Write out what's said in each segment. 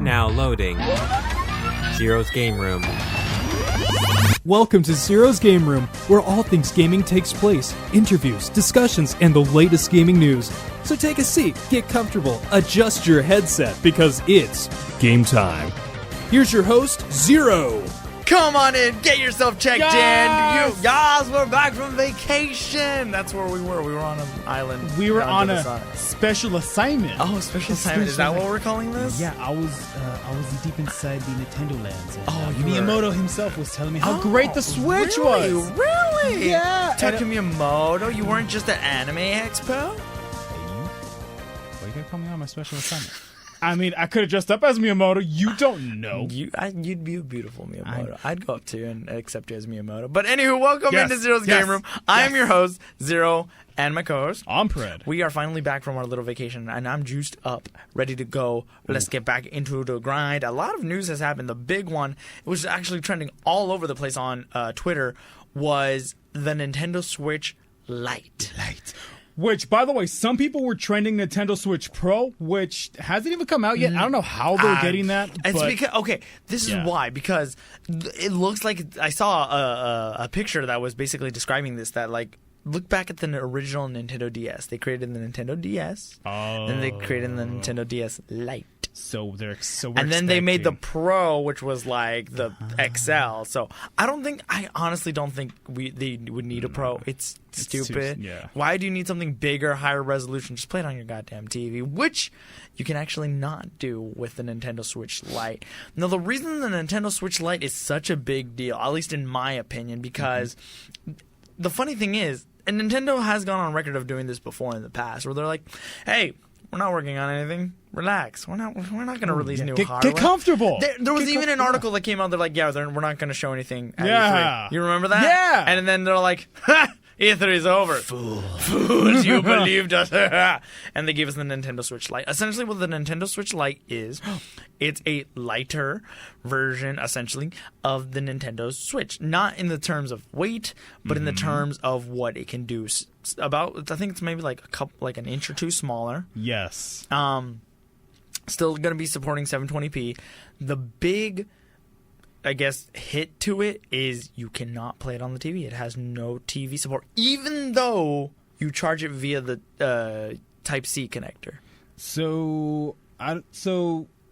Now loading. Zero's Game Room. Welcome to Zero's Game Room, where all things gaming takes place. Interviews, discussions, and the latest gaming news. So take a seat, get comfortable, adjust your headset, because it's game time. Here's your host, Zero. Come on in, get yourself checked Yes! in. Yes, we're back from vacation. That's where we were. We were on an island. We were on to the a side. special assignment. Oh, special assignment. Is that what we're calling this? Yeah, I was deep inside the Nintendo lands. And, you were- Miyamoto himself was telling me how great the Switch was. Really? Yeah. Taka Miyamoto, you weren't just at Anime Expo? Hey, you? Why you gotta call me on my special assignment? I mean, I could have dressed up as Miyamoto. You don't know. You'd be a beautiful Miyamoto. I'd go up to you and accept you as Miyamoto. But anywho, welcome Yes, into Zero's yes, Game Room. I am your host, Zero, and my co-host. I'm Pred. We are finally back from our little vacation, and I'm juiced up, ready to go. Let's get back into the grind. A lot of news has happened. The big one, it was actually trending all over the place on Twitter, was the Nintendo Switch Lite. Which, by the way, some people were trending Nintendo Switch Pro, which hasn't even come out yet. I don't know how they're getting that. It's but because this is why, because it looks like I saw a picture that was basically describing this, that like, look back at the original Nintendo DS. They created the Nintendo DS, then they created the Nintendo DS Lite. So and then they made the Pro, which was like the XL. So I honestly don't think they would need a Pro. It's stupid. yeah. Why do you need something bigger, higher resolution? Just play it on your goddamn TV, which you can actually not do with the Nintendo Switch Lite. Now, the reason the Nintendo Switch Lite is such a big deal, at least in my opinion, because the funny thing is, and Nintendo has gone on record of doing this before in the past, where they're like, "Hey, we're not working on anything. Relax. We're not going to release new hardware. Get comfortable." There was even an article that came out. They're like, "Yeah, we're not going to show anything at E3." You remember that? Yeah. And then they're like, "Ha! E3's over. Fools, you believed us." And they gave us the Nintendo Switch Lite. Essentially, what the Nintendo Switch Lite is, it's a lighter version, essentially, of the Nintendo Switch. Not in the terms of weight, but in the terms of what it can do. About, I think it's maybe like an inch or two smaller. Yes. Still going to be supporting 720p. The big, I guess, hit to it is you cannot play it on the TV. It has no TV support, even though you charge it via the Type-C connector. So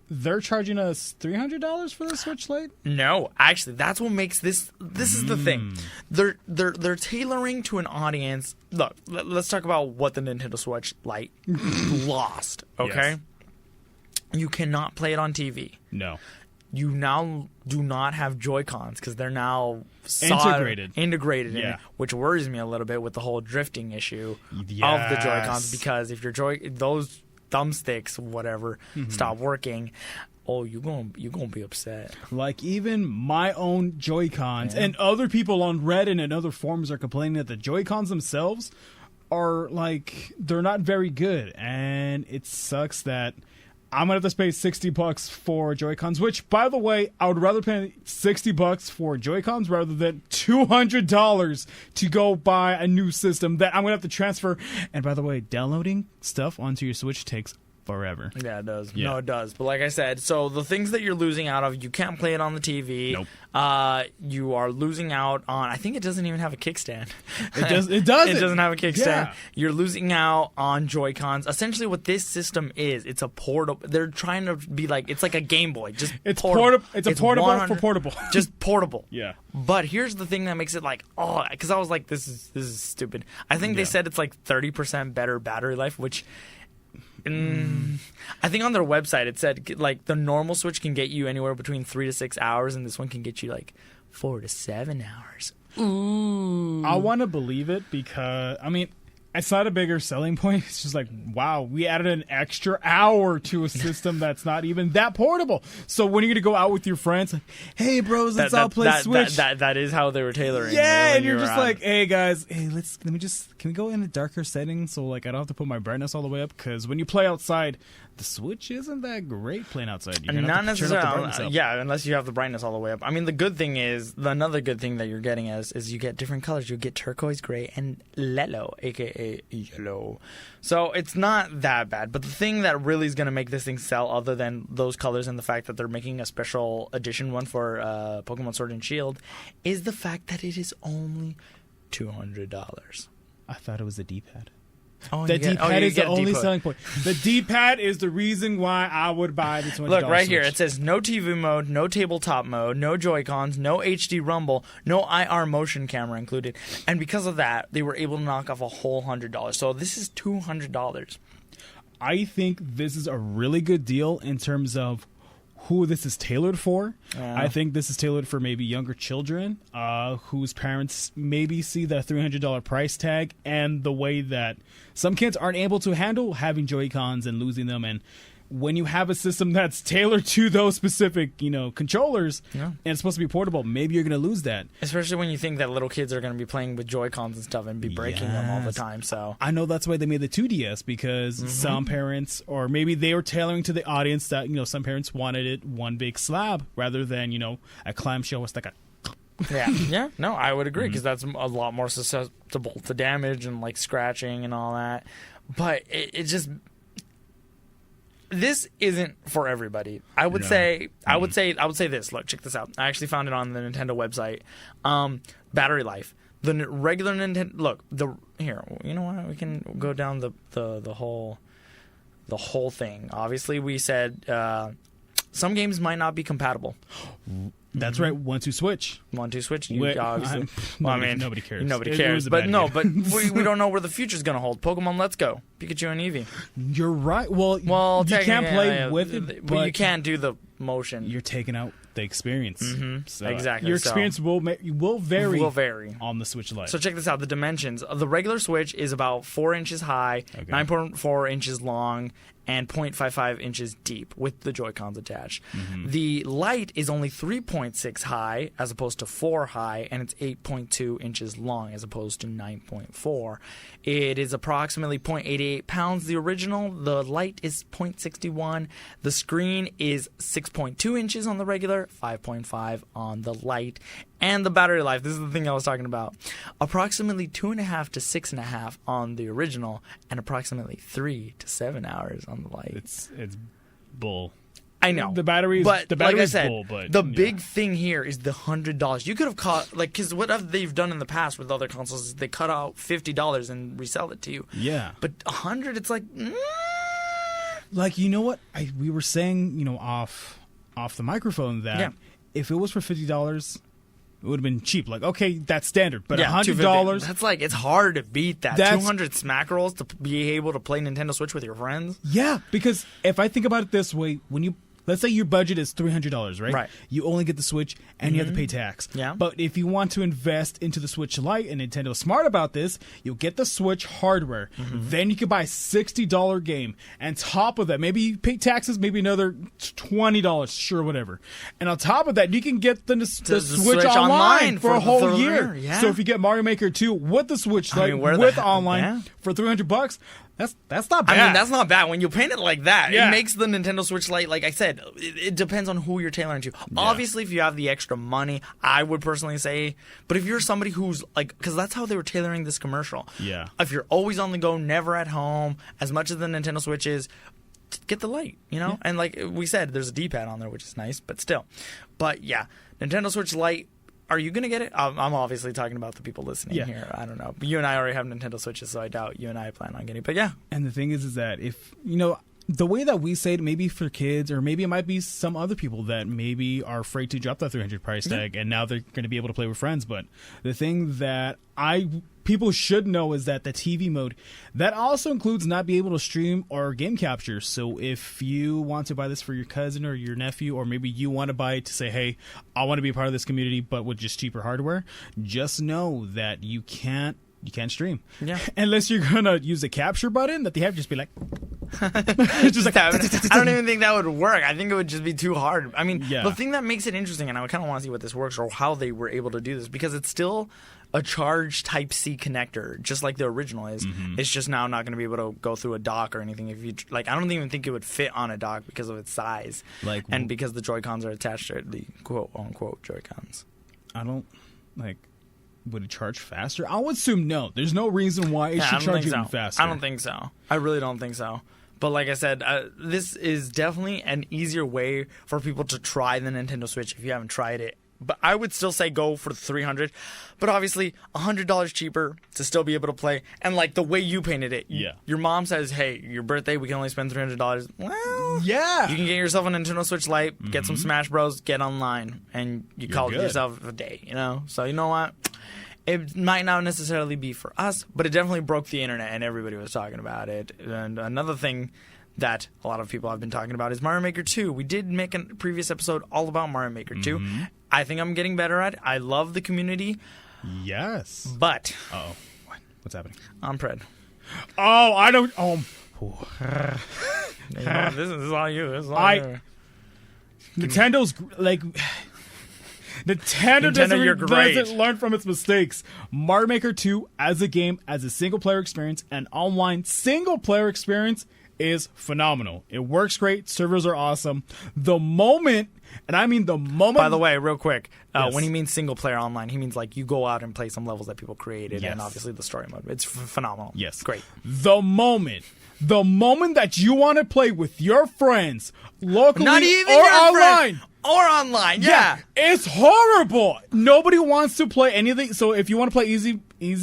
they're charging us $300 for the Switch Lite? No, actually, that's what makes this. This is the thing. They're tailoring to an audience. Look, let's talk about what the Nintendo Switch Lite lost. Okay, Yes. You cannot play it on TV. No. You now do not have Joy-Cons because they're now integrated in Yeah. it, which worries me a little bit with the whole drifting issue of the Joy-Cons, because if your those thumbsticks, whatever, stop working, you're gonna be upset. Like, even my own Joy-Cons and other people on Reddit and other forums are complaining that the Joy-Cons themselves are like, they're not very good, and it sucks that I'm gonna have to pay $60 for Joy-Cons, which, by the way, I would rather pay $60 for Joy-Cons rather than $200 to go buy a new system that I'm gonna have to transfer. And by the way, downloading stuff onto your Switch takes forever. Yeah, it does. Yeah. No, it does. But like I said, so the things that you're losing out of, you can't play it on the TV. Nope. You are losing out on, I think it doesn't even have a kickstand. It doesn't. It doesn't have a kickstand. Yeah. You're losing out on Joy-Cons. Essentially what this system is, it's a portable. They're trying to be like, it's like a Game Boy. Just It's portable. It's a portable 100 for portable. Just portable. Yeah. But here's the thing that makes it like, because I was like, this is stupid. I think they said it's like 30% better battery life, which I think on their website it said like the normal Switch can get you anywhere between 3 to 6 hours, and this one can get you like 4 to 7 hours. Ooh. I want to believe it because, I mean, it's not a bigger selling point. It's just like, wow, we added an extra hour to a system that's not even that portable. So when you're going to go out with your friends, like, hey, bros, let's all play Switch. That is how they were tailoring. Yeah, and you're just like, hey, guys, can we go in a darker setting so like I don't have to put my brightness all the way up? Because when you play outside, the Switch isn't that great playing outside. You're gonna Not have to turn up the brightness necessarily. up. Yeah, unless you have the brightness all the way up. I mean, the good thing is, another good thing that you're getting is you get different colors. You get turquoise, gray, and lelo, aka aka yellow. So it's not that bad. But the thing that really is going to make this thing sell, other than those colors and the fact that they're making a special edition one for Pokemon Sword and Shield, is the fact that it is only $200. I thought it was the D-pad. Oh, The D-pad is the only D-pad. selling point. The D-pad is the reason why I would buy the $200 Look, right here, Switch. it says no TV mode, no tabletop mode, no Joy-Cons, no HD rumble, no IR motion camera included. And because of that, they were able to knock off a whole $100. So this is $200. I think this is a really good deal in terms of who this is tailored for. I think this is tailored for maybe younger children whose parents maybe see the $300 price tag and the way that some kids aren't able to handle having Joy-Cons and losing them. And when you have a system that's tailored to those specific, controllers, and it's supposed to be portable, maybe you're going to lose that. Especially when you think that little kids are going to be playing with Joy-Cons and stuff and be breaking them all the Yes. time. So I know that's why they made the 2DS, because some parents, or maybe they were tailoring to the audience that, some parents wanted it one big slab rather than, a clamshell with like a... yeah, no, I would agree because that's a lot more susceptible to damage and like scratching and all that. But it just, this isn't for everybody. I would say this. Look, check this out. I actually found it on the Nintendo website. Battery life. The regular Nintendo. Look, here. You know what? We can go down the whole thing. Obviously, we said some games might not be compatible. That's right. 1-2 switch. 1-2 switch. Wait, Obviously. nobody cares. Nobody It cares. was a But bad no, game. but we don't know where the future's going to hold. Pokemon Let's Go. Pikachu and Eevee. You're right. Well, Well, you can't play yeah, with it, but you can't do the motion. You're taking out the experience. So Exactly, Your so- experience will vary. Will vary. On the Switch Lite. So check this out. The dimensions. The regular Switch is about 4 inches high, 9.4 inches long, and 0.55 inches deep with the Joy-Cons attached. The Lite is only 3.6 high as opposed to 4 high, and it's 8.2 inches long as opposed to 9.4. It is approximately 0.88 pounds, the original. The Lite is 0.61. The screen is 6.2 inches on the regular, 5.5 on the Lite. And the battery life, this is the thing I was talking about. Approximately 2.5 to 6.5 on the original, and approximately 3 to 7 hours on the Lite. It's bull. I know The battery is but like I said, bull, but the big thing here is the $100. You could have caught because what they've done in the past with other consoles is they cut out $50 and resell it to you. Yeah. But $100, it's like. Like, you know what? We were saying, off the microphone that if it was for $50, it would have been cheap. Like, okay, that's standard. But $100. That's like, it's hard to beat that. That's- 200 smack rolls to be able to play Nintendo Switch with your friends. Yeah, because if I think about it this way, let's say your budget is $300, right? Right. You only get the Switch and you have to pay tax. Yeah. But if you want to invest into the Switch Lite, and Nintendo's smart about this, you'll get the Switch hardware. Then you can buy a $60 game. And top of that, maybe you pay taxes, maybe another $20, sure, whatever. And on top of that, you can get the Switch online for a whole year. Yeah. So if you get Mario Maker 2 with the Switch Lite, where the with heck- online, yeah. for $300, that's not bad. I mean, that's not bad. When you paint it like that, Yeah. it makes the Nintendo Switch Lite, like I said, it depends on who you're tailoring to. Obviously, if you have the extra money, I would personally say, but if you're somebody who's like, because that's how they were tailoring this commercial. Yeah. If you're always on the go, never at home, as much as the Nintendo Switch is, get the Lite, Yeah. And like we said, there's a D-pad on there, which is nice, but still. But yeah, Nintendo Switch Lite. Are you going to get it? I'm obviously talking about the people listening here. I don't know. But you and I already have Nintendo Switches, so I doubt you and I plan on getting it. But yeah. And the thing is that if, the way that we say it, maybe for kids, or maybe it might be some other people that maybe are afraid to drop that $300 price tag, and now they're going to be able to play with friends. But the thing that people should know is that the TV mode, that also includes not being able to stream or game capture. So if you want to buy this for your cousin or your nephew, or maybe you want to buy it to say, hey, I want to be a part of this community, but with just cheaper hardware, just know that you can't stream. Yeah. Unless you're going to use the capture button that they have, just be like... just like, I don't even think that would work. I think it would just be too hard. I mean, Yeah. the thing that makes it interesting, and I kind of want to see what this works or how they were able to do this, because it's still a charged Type-C connector, just like the original is. It's just now not going to be able to go through a dock or anything. If you like, I don't even think it would fit on a dock because of its size, and because the Joy-Cons are attached to the quote-unquote Joy-Cons. I don't, like... would it charge faster? I would assume no. There's no reason why it should charge even faster. I don't think so. I really don't think so. But like I said, this is definitely an easier way for people to try the Nintendo Switch if you haven't tried it. But I would still say go for the $300. But obviously, $100 cheaper to still be able to play. And like the way you painted it, your mom says, hey, your birthday, we can only spend $300. Well, yeah. You can get yourself a Nintendo Switch Lite, get some Smash Bros, get online, and you call it yourself a day, you know? So you know what? It might not necessarily be for us, but it definitely broke the internet, and everybody was talking about it. And another thing that a lot of people have been talking about is Mario Maker 2. We did make a previous episode all about Mario Maker 2. I think I'm getting better at it. I love the community. Yes. But... Uh-oh. What's happening? I'm Pred. Oh, I don't... This is all you. This is all you. Nintendo's... like... Nintendo doesn't learn from its mistakes. Mario Maker 2 as a game, as a single-player experience, an online single-player experience is phenomenal. It works great. Servers are awesome. The moment, and I mean the moment... By the way, real quick, when he means single-player online, he means like you go out and play some levels that people created, and obviously the story mode. It's phenomenal. Yes. Great. The moment that you want to play with your friends, locally Not even or your online... friend. Or online, yeah. It's horrible. Nobody wants to play anything. So if you want to play easy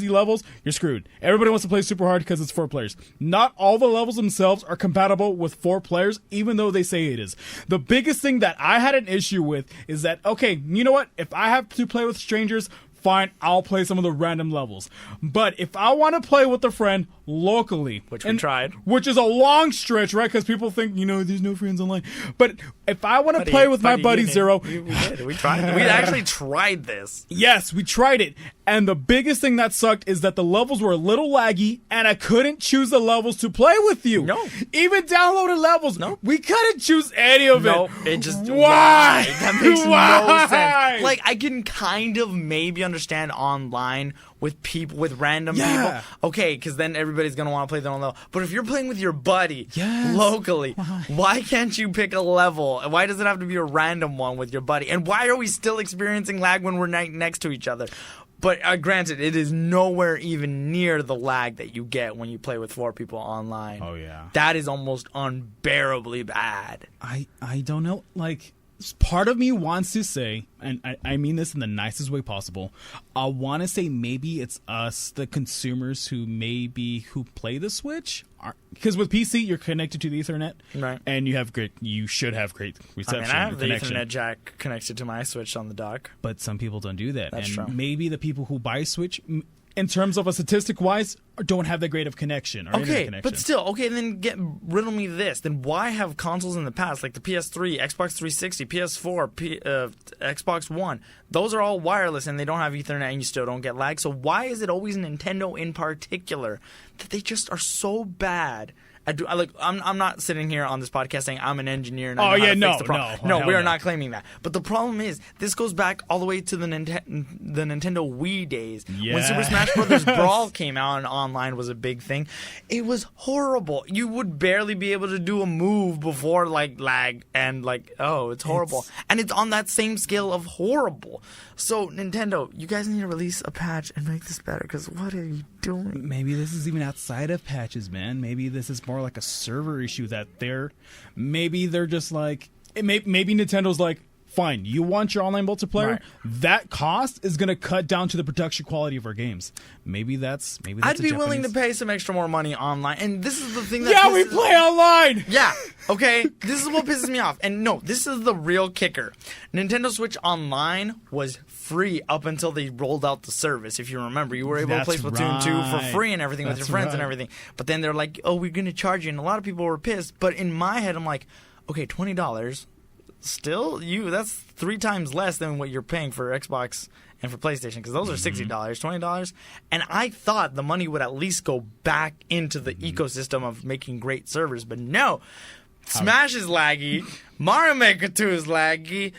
levels, you're screwed. Everybody wants to play super hard because it's 4 players. Not all the levels themselves are compatible with 4 players, even though they say it is. The biggest thing that I had an issue with is that, okay, you know what? If I have to play with strangers, fine, I'll play some of the random levels. But if I want to play with a friend locally, which we tried, which is a long stretch, right? Because people think, there's no friends online. But if I want to play with my buddy Zero, we did. We tried. We actually tried this. Yes, we tried it. And the biggest thing that sucked is that the levels were a little laggy, and I couldn't choose the levels to play with you. No. Even downloaded levels. No. We couldn't choose any of it. It just... Why? That makes no sense. Like, I can kind of maybe understand online with people, with random people. Okay, because then everybody's going to want to play their own level. But if you're playing with your buddy locally, why can't you pick a level? Why does it have to be a random one with your buddy? And why are we still experiencing lag when we're next to each other? But granted, it is nowhere even near the lag that you get when you play with 4 people online. Oh, yeah. That is almost unbearably bad. I don't know. Like, part of me wants to say, and I mean this in the nicest way possible, I want to say maybe it's us, the consumers who play the Switch. Because with PC, you're connected to the Ethernet, right? And you should have great reception. I have the Ethernet jack connected to my Switch on the dock. But some people don't do that. That's true. Maybe the people who buy Switch, in terms of a statistic-wise, don't have that great of connection or internet connection. But still, then riddle me this. Then why have consoles in the past, like the PS3, Xbox 360, PS4, Xbox One, those are all wireless and they don't have Ethernet and you still don't get lag? So why is it always Nintendo in particular that they just are so bad? I'm not sitting here on this podcast saying I'm an engineer and I know how to fix the problem. No, we are not claiming that. But the problem is, this goes back all the way to the Nintendo Wii days. Yes. When Super Smash Bros. Brawl came out and online was a big thing. It was horrible. You would barely be able to do a move before lag and it's horrible. And it's on that same scale of horrible. So Nintendo, you guys need to release a patch and make this better, because what are you doing? Maybe this is even outside of patches, man. Maybe this is more like a server issue that maybe they're just like, maybe Nintendo's like, fine, you want your online multiplayer? Right. That cost is going to cut down to the production quality of our games. Maybe that's I'd be willing to pay some extra more money online. And this is the thing that we play online. Yeah. Okay. This is what pisses me off. And no, this is the real kicker. Nintendo Switch Online was free up until they rolled out the service. If you remember, you were able to play Splatoon 2 for free and everything with your friends and everything. But then they're like, "Oh, we're going to charge you." And a lot of people were pissed. But in my head, I'm like, okay, $20. Still, that's 3 times less than what you're paying for Xbox and for PlayStation, because those are $60, $20. And I thought the money would at least go back into the ecosystem of making great servers. But no, Smash is laggy. Mario Maker 2 is laggy.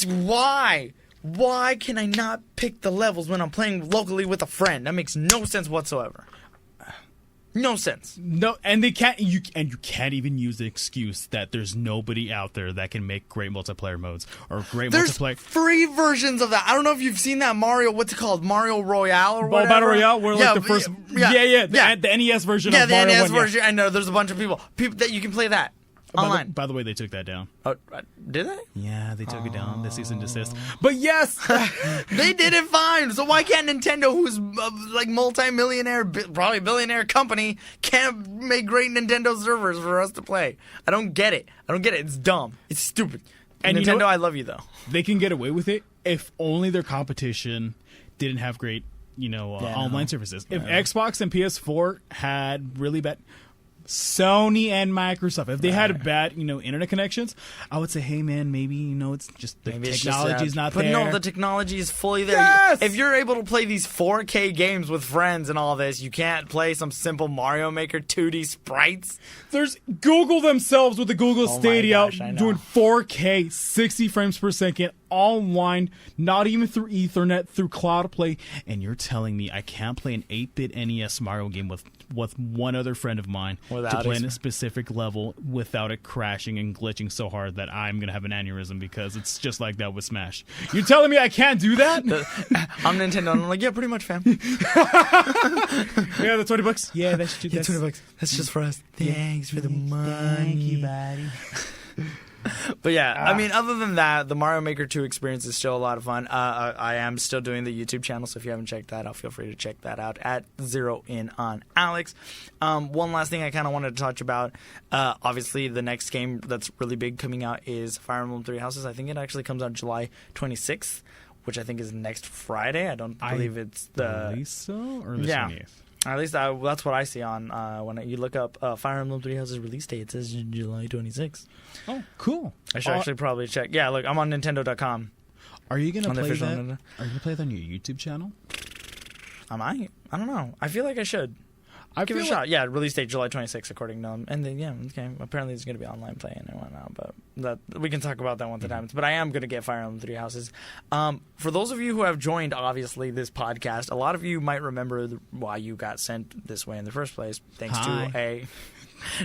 Why? Why can I not pick the levels when I'm playing locally with a friend? That makes no sense whatsoever. No sense. No, and they can't. You can't even use the excuse that there's nobody out there that can make great multiplayer modes or great There's multiplayer. free versions of that. I don't know if you've seen that Mario. What's it called? Mario Royale or whatever. Battle Royale, where like the first, the NES version of the Mario NES 1. version. I know. There's a bunch of people that you can play that online. By the way, they took that down. Oh, did they? Yeah, they took it down. The cease and desist. But yes, they did it fine. So why can't Nintendo, who's like multi-millionaire, probably billionaire company, can't make great Nintendo servers for us to play? I don't get it. It's dumb. It's stupid. And Nintendo, you know I love you though. They can get away with it if only their competition didn't have great, online services. If Xbox and PS4 had really bad. Sony and Microsoft, if they had bad, internet connections, I would say, hey man, maybe it's just the technology's not there. But no, the technology is fully there. Yes! If you're able to play these 4K games with friends and all this, you can't play some simple Mario Maker 2D sprites. There's Google themselves with the Google Stadia doing 4K 60 frames per second online, not even through Ethernet, through Cloud Play, and you're telling me I can't play an 8-bit NES Mario game with one other friend of mine to play in a specific level without it crashing and glitching so hard that I'm going to have an aneurysm because it's just like that with Smash. You're telling me I can't do that? I'm Nintendo, and I'm like, yeah, pretty much, fam. Yeah, the $20. Yeah, that's $20. That's just for us. Thanks for the money. Thank you, buddy. But yeah, I mean, other than that, the Mario Maker 2 experience is still a lot of fun. I am still doing the YouTube channel, so if you haven't checked that out, feel free to check that out at Zero In on Alex. One last thing I kind of wanted to touch about, obviously the next game that's really big coming out is Fire Emblem Three Houses. I think it actually comes out July 26th, which I think is next Friday. I don't believe it's the... so? Or the 20th? At least that's what I see on when you look up Fire Emblem Three Houses release date. It says July 26th. Oh, cool! I should actually probably check. Yeah, look, I'm on Nintendo.com. Are you gonna play that? Are you gonna play that on your YouTube channel? I might. I don't know. I feel like I should. Give it a shot. Yeah, release date July 26th, according to them. And then, okay. Apparently, there's going to be online play and whatnot, but we can talk about that once it happens. But I am going to get Fire Emblem Three Houses. For those of you who have joined, obviously, this podcast, a lot of you might remember why you got sent this way in the first place. Thanks to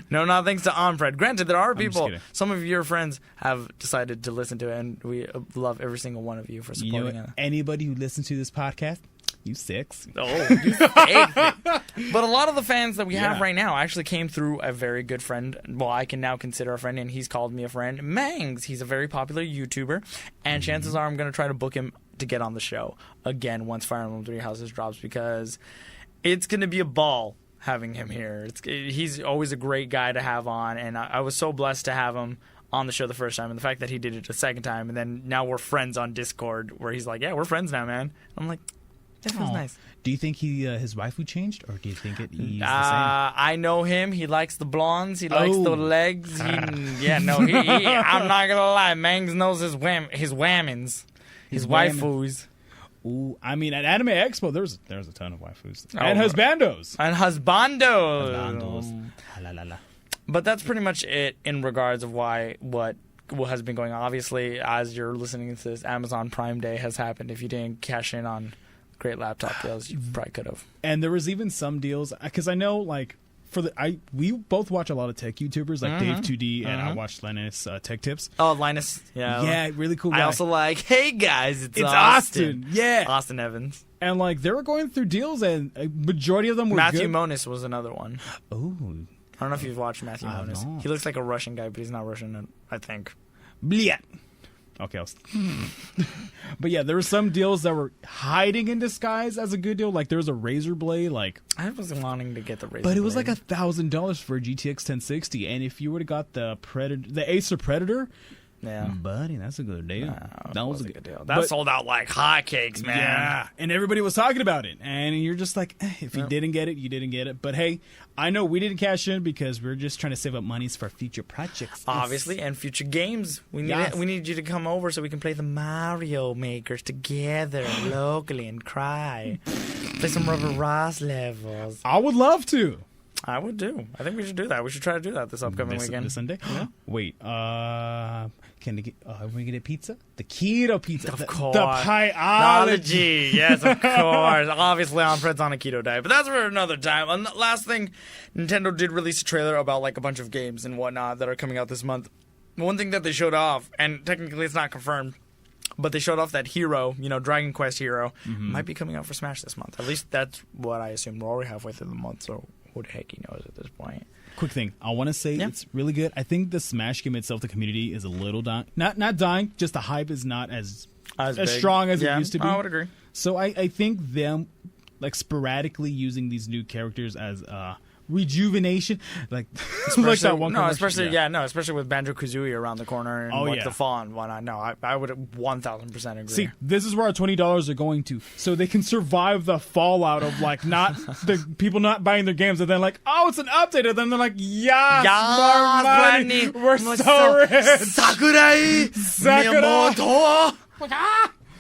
No, not thanks to Onfred. Granted, there are people, some of your friends have decided to listen to it, and we love every single one of you for supporting it. Anybody who listens to this podcast, you six. Oh, you six. But a lot of the fans that we have right now actually came through a very good friend. Well, I can now consider a friend, and he's called me a friend. Mangs. He's a very popular YouTuber, and chances are I'm going to try to book him to get on the show again once Fire Emblem Three Houses drops, because it's going to be a ball having him here. He's always a great guy to have on, and I was so blessed to have him on the show the first time, and the fact that he did it a second time, and then now we're friends on Discord, where he's like, yeah, we're friends now, man. I'm like, that feels nice. Do you think his waifu changed, or do you think he's the same? I know him. He likes the blondes. He likes the legs. I'm not gonna lie. Mangs knows his whammons, his waifus. Ooh, I mean, at Anime Expo, there's a ton of waifus and husbandos. But that's pretty much it in regards of what has been going on. Obviously, as you're listening to this, Amazon Prime Day has happened. If you didn't cash in on great laptop deals, you probably could have. And there was even some deals, because I know, like, we both watch a lot of tech YouTubers like Dave 2D, and I watch Linus Tech Tips. Oh, Linus, yeah, really cool guy. I also like, hey guys, it's Austin. Yeah, Austin Evans. And like they were going through deals, and a majority of them were Matthew good. Monis was another one. Oh, I don't know if you've watched Matthew Monis. He looks like a Russian guy, but he's not Russian, I think. Blia. Okay, but yeah, there were some deals that were hiding in disguise as a good deal. Like there was a Razer Blade. Like I was wanting to get the Razer, but it was like $1,000 for a GTX 1060, and if you would have got the Acer Predator, buddy, that's a good deal. That was a good deal. That sold out like hotcakes, man. Yeah, and everybody was talking about it, and you're just like, if you didn't get it, you didn't get it. But hey, I know we didn't cash in because we're just trying to save up monies for future projects, obviously, and future games. We need you to come over so we can play the Mario Makers together locally and cry. Play some Rubber Ross levels. I would love to. I would do. I think we should do that. We should try to do that this upcoming weekend. This Sunday? Yeah. Wait, can we get a pizza? The keto pizza. Of the course. The pieology. Biology. Yes, of course. Obviously, Fred's on a keto diet, but that's for another time. And the last thing, Nintendo did release a trailer about like a bunch of games and whatnot that are coming out this month. One thing that they showed off, and technically it's not confirmed, but they showed off that Hero, Dragon Quest Hero, might be coming out for Smash this month. At least that's what I assume. We're already halfway through the month, so who the heck he knows at this point. Quick thing, I want to say it's really good. I think the Smash game itself, the community is a little dying. Not dying, just the hype is not as strong as it used to be. I would agree. So I think them like sporadically using these new characters as rejuvenation, like like that one. No, especially with Banjo-Kazooie around the corner and the fall and whatnot. No, I would 1,000% agree. See, this is where our $20 are going to, so they can survive the fallout of like not the people not buying their games, and then like, oh, it's an update, and then they're like, more money, we're so rich. Sakurai Miyamoto.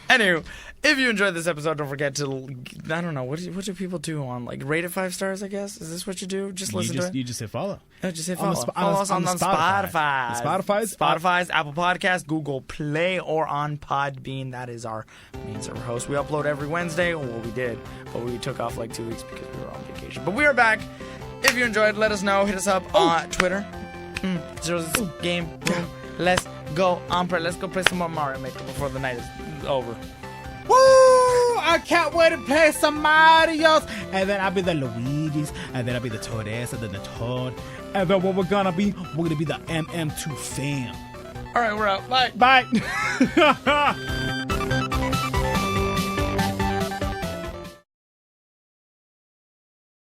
Anyway, if you enjoyed this episode, don't forget to, I don't know, what do people do on, like, rate it 5 stars, I guess? Is this what you do? Just listen to it? You just hit follow. No, just hit follow. Follow us on Spotify. Spotify's, Apple Podcasts, Google Play, or on Podbean. That is our main server host. We upload every Wednesday. Well, we did, but we took off like 2 weeks because we were on vacation. But we are back. If you enjoyed, let us know. Hit us up on Twitter. Zero's Game Room. Let's go, Ampere. Let's go play some more Mario Maker before the night is over. Woo! I can't wait to play some Marios. And then I'll be the Luigi's. And then I'll be the Toadette. And then the Toad. And then what we're gonna be the MM2 fam. All right, we're out. Bye. Bye.